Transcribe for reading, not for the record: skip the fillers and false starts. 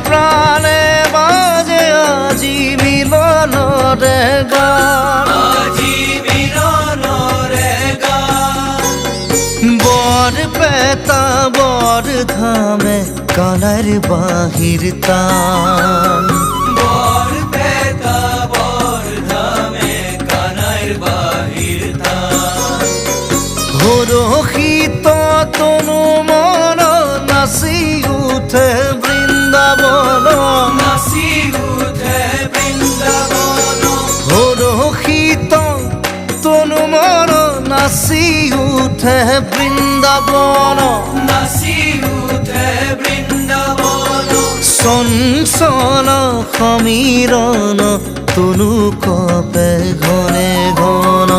প্ৰাণে বাজে আজি মিলনৰে গান, বৰপেটা বৰধামে কানাইৰ বাঁহীৰ তান, হৰষিত তনু মন নাচি উঠে বৃন্দাবন, হৰষিত তনু মন নাচি উঠে বৃন্দাবন, চঞ্চল সমীৰণ তনু কপে ঘনে ঘন,